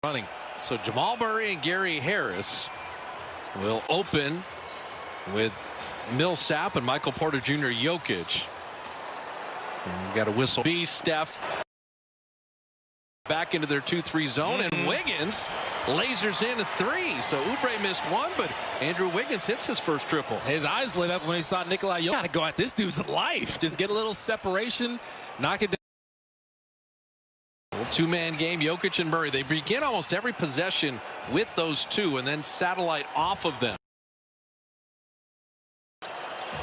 running. So Jamal Murray and Gary Harris will open with Millsap and Michael Porter Jr. Jokic. And got a whistle. Steph back into their 2-3 zone, and Wiggins lasers in a 3. So Oubre missed one, but Andrew Wiggins hits his first triple. His eyes lit up when he saw Nikola Jokic. Gotta go at this dude's life. Just get a little separation, knock it down. Two-man game, Jokic and Murray. They begin almost every possession with those two and then satellite off of them.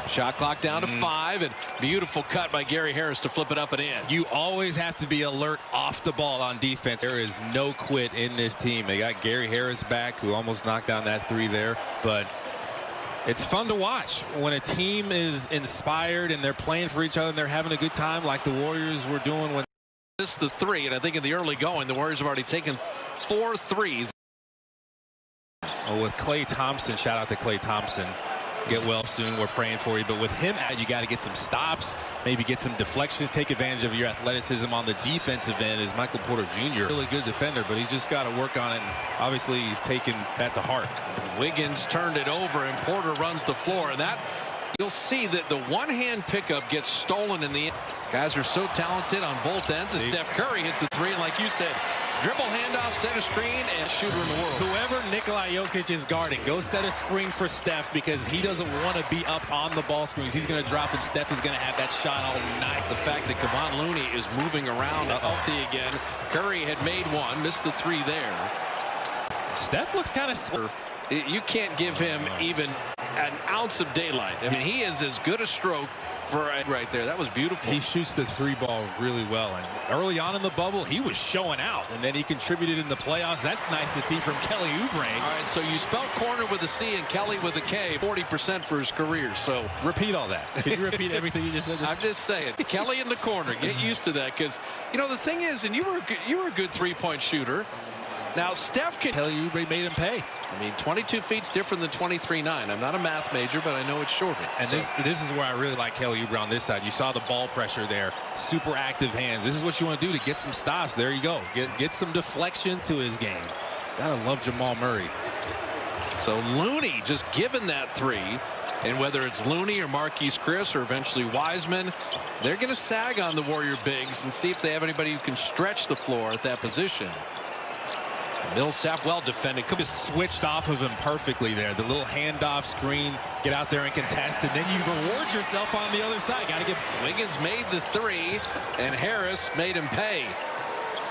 Shot clock down to 5, and beautiful cut by Gary Harris to flip it up and in. You always have to be alert off the ball on defense. There is no quit in this team. They got Gary Harris back, who almost knocked down that 3 there. But it's fun to watch when a team is inspired and they're playing for each other and they're having a good time like the Warriors were doing when this the 3, and I think in the early going the Warriors have already taken 4 threes. Well, with Klay Thompson, shout out to Klay Thompson. Get well soon. We're praying for you. But with him out, you got to get some stops, maybe get some deflections, take advantage of your athleticism on the defensive end. Is Michael Porter Jr. really good defender, but he's just got to work on it. And obviously, he's taken that to heart. Wiggins turned it over, and Porter runs the floor, and that you'll see that the one-hand pickup gets stolen in the end. Guys are so talented on both ends. As Steph Curry hits the 3, and like you said, dribble, handoff, set a screen, and shooter in the world. Whoever Nikola Jokic is guarding, go set a screen for Steph, because he doesn't want to be up on the ball screens. He's going to drop, and Steph is going to have that shot all night. The fact that Kevon Looney is moving around healthy again. Curry had made 1, missed the 3 there. Steph looks kind of... You can't give him even an ounce of daylight. I mean, he is as good a stroke for right there. That was beautiful. He shoots the 3 ball really well, and early on in the bubble he was showing out, and then he contributed in the playoffs. That's nice to see from Kelly Oubre. All right, so you spell corner with a C and Kelly with a K. 40% for his career. So repeat all that. Can you repeat everything you just said? I'm just saying, Kelly in the corner. Get used to that, because you know the thing is, and you were a good 3-point shooter. Now Steph can. Kelly Oubre made him pay. I mean, 22 feet's different than 23.9. I'm not a math major, but I know it's shorter. And this is where I really like Kelly Oubre on this side. You saw the ball pressure there. Super active hands. This is what you want to do to get some stops. There you go. Get some deflection to his game. Gotta love Jamal Murray. So Looney just given that 3. And whether it's Looney or Marquise Chris or eventually Wiseman, they're going to sag on the Warrior bigs and see if they have anybody who can stretch the floor at that position. Millsap well defended. Could have switched off of him perfectly there. The little handoff screen, get out there and contest, and then you reward yourself on the other side. Got to get. Wiggins made the 3, and Harris made him pay.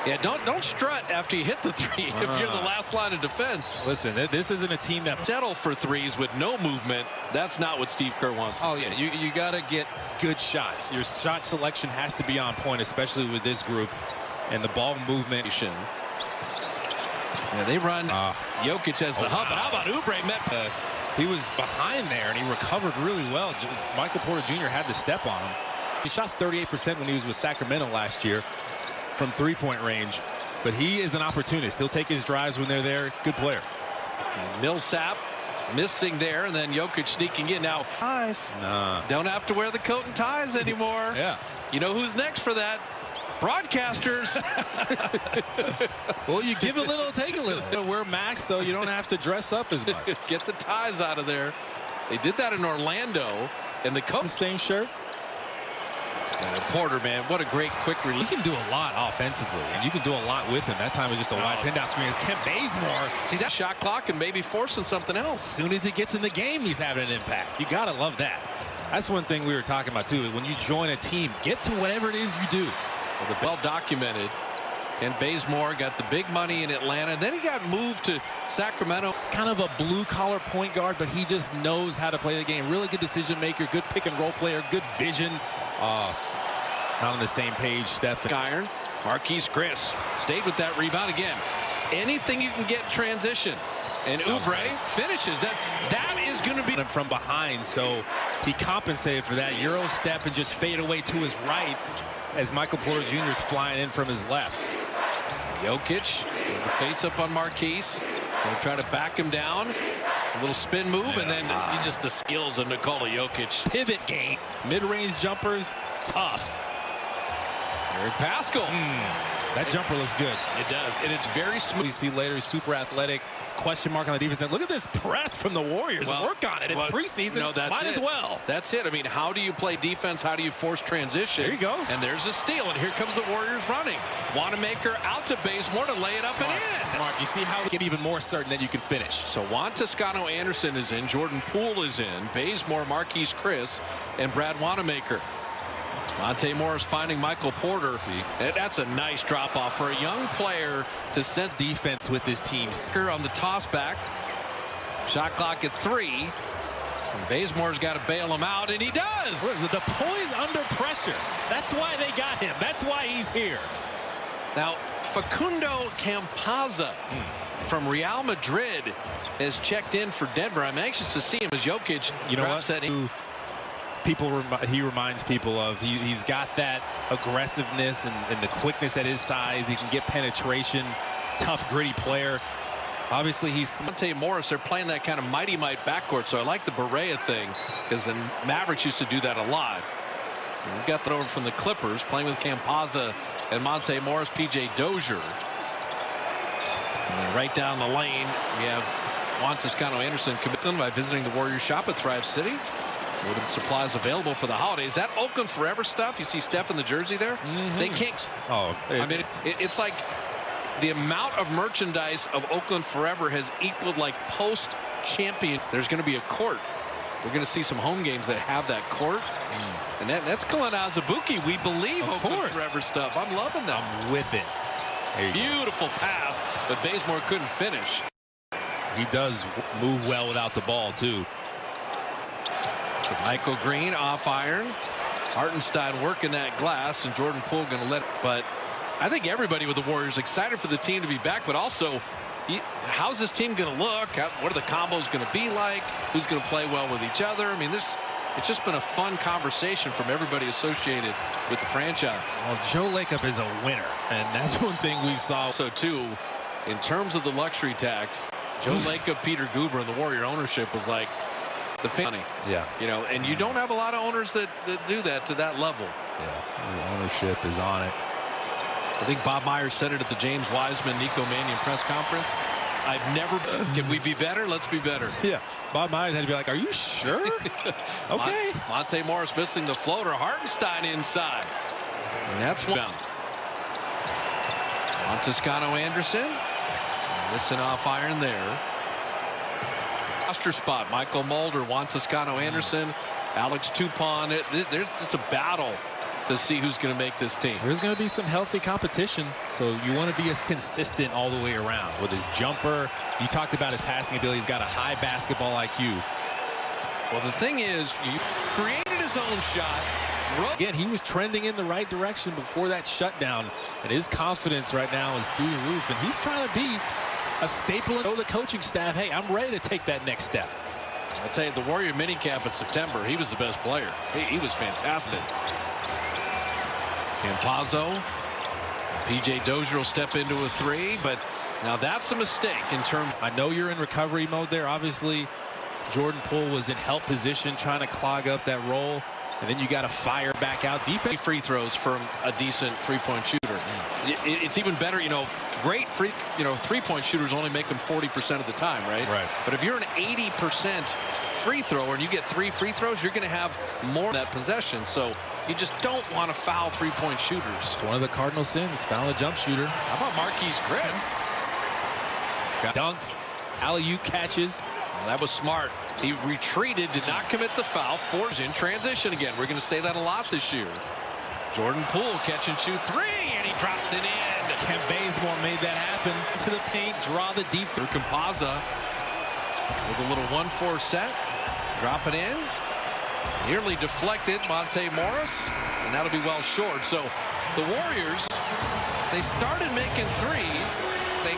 Yeah, don't strut after you hit the 3 if you're the last line of defense. Listen, this isn't a team that settle for 3s with no movement. That's not what Steve Kerr wants to see. Yeah, you got to get good shots. Your shot selection has to be on point, especially with this group and the ball movement. Yeah, they run Jokic as the hub. But how about Oubre? He was behind there, and he recovered really well. Michael Porter Jr. had to step on him. He shot 38% when he was with Sacramento last year from 3-point range. But he is an opportunist. He'll take his drives when they're there. Good player. And Millsap missing there, and then Jokic sneaking in. Now, ties. Don't have to wear the coat and ties anymore. Yeah. You know who's next for that? Broadcasters. Well, you give a little, take a little. Wear masks so you don't have to dress up as much. Get the ties out of there. They did that in Orlando, and the coat. Same shirt. And Porter, man, what a great quick release. He can do a lot offensively, and you can do a lot with him. That time was just a wide pin down screen. As Kent Bazemore. See that shot clock and maybe forcing something else. As soon as he gets in the game, he's having an impact. You got to love that. That's one thing we were talking about, too. When you join a team, get to whatever it is you do. Well, the well documented, and Bazemore got the big money in Atlanta. Then he got moved to Sacramento. It's kind of a blue-collar point guard, but he just knows how to play the game. Really good decision maker, good pick-and-roll player, good vision. Not on the same page, Steph. Iron. Marquise Chris stayed with that rebound again. Anything you can get transition. And Oubre finishes. That is going to be from behind, so he compensated for that. Euro step and just fade away to his right as Michael Porter Jr. is flying in from his left. Jokic, the face up on Marquise. Going to try to back him down. A little spin move, and then just the skills of Nikola Jokic. Pivot game. Mid-range jumpers, tough. Eric Paschall. That jumper looks good. It does, and it's very smooth. We see later, super athletic, question mark on the defense. And look at this press from the Warriors. Work on it. It's preseason. No, Might as well. That's it. I mean, how do you play defense? How do you force transition? There you go. And there's a steal, and here comes the Warriors running. Wanamaker out to Bazemore to lay it up and in. Smart. You see how we get even more certain that you can finish. So Juan Toscano-Anderson is in. Jordan Poole is in. Bazemore, Marquise Chris, and Brad Wanamaker. Monte Morris finding Michael Porter. That's a nice drop off for a young player to set defense with this team. On the toss back. Shot clock at 3. And Bazemore's got to bail him out, and he does. The poise under pressure. That's why they got him. That's why he's here. Now, Facundo Campazzo from Real Madrid has checked in for Denver. I'm anxious to see him as Jokic. You know what? He reminds people of. He's got that aggressiveness and the quickness at his size. He can get penetration. Tough, gritty player. Obviously, he's Monte Morris. They're playing that kind of mighty might backcourt, so I like the Berea thing because the Mavericks used to do that a lot. And we got that over from the Clippers, playing with Campazzo and Monte Morris, P.J. Dozier. And then right down the lane, we have Juan Toscano-Anderson commit them by visiting the Warriors shop at Thrive City. Limited supplies available for the holidays. That Oakland Forever stuff, you see Steph in the jersey there? They can't. I mean, it's like the amount of merchandise of Oakland Forever has equaled like post-champion. There's going to be a court. We're going to see some home games that have that court. And that's Kalena Azubuike. We believe Oakland Forever stuff. I'm loving that. I'm with it. Beautiful pass, but Bazemore couldn't finish. He does move well without the ball, too. Michael Green off iron. Hartenstein working that glass, and Jordan Poole going to let it. But I think everybody with the Warriors excited for the team to be back, but also how's this team going to look? What are the combos going to be like? Who's going to play well with each other? I mean, it's just been a fun conversation from everybody associated with the franchise. Well, Joe Lacob is a winner, and that's one thing we saw. So, too, in terms of the luxury tax, Joe Lacob, Peter Guber, and the Warrior ownership was like the funny. Yeah. You know, and you don't have a lot of owners that do that to that level. Yeah. The ownership is on it. I think Bob Myers said it at the James Wiseman, Nico Mannion press conference. I've never. Can we be better? Let's be better. Yeah. Bob Myers had to be like, are you sure? Okay. Monte Morris missing the floater. Hartenstein inside. And that's one. On Toscano-Anderson. Missing off iron there. Roster spot. Michael Mulder, Juan Toscano-Anderson, Alex Tupon. It's a battle to see who's going to make this team. There's going to be some healthy competition, so you want to be as consistent all the way around with his jumper. You talked about his passing ability. He's got a high basketball IQ. Well, the thing is, he created his own shot. Again, he was trending in the right direction before that shutdown, and his confidence right now is through the roof, and he's trying to be a staple of the coaching staff. Hey, I'm ready to take that next step. I'll tell you, the Warrior minicamp in September, he was the best player. He was fantastic. Campazzo. P.J. Dozier will step into a 3, but now that's a mistake in terms. I know you're in recovery mode there. Obviously, Jordan Poole was in help position trying to clog up that roll, and then you got to fire back out. Defense free throws from a decent three-point shooter. It's even better, you know, great three-point shooters only make them 40% of the time, right? Right. But if you're an 80% free thrower and you get 3 free throws, you're going to have more of that possession. So you just don't want to foul three-point shooters. It's one of the cardinal sins, foul a jump shooter. How about Marquise Chris? Got dunks, alley-oop catches. Well, that was smart. He retreated, did not commit the foul, forced in transition again. We're going to say that a lot this year. Jordan Poole catch and shoot 3, and he drops it in. Ken Bazemore made that happen. To the paint, draw the defense. Through Campazzo with a little 1-4 set. Drop it in. Nearly deflected, Monte Morris, and that'll be well short. So the Warriors, they started making threes. They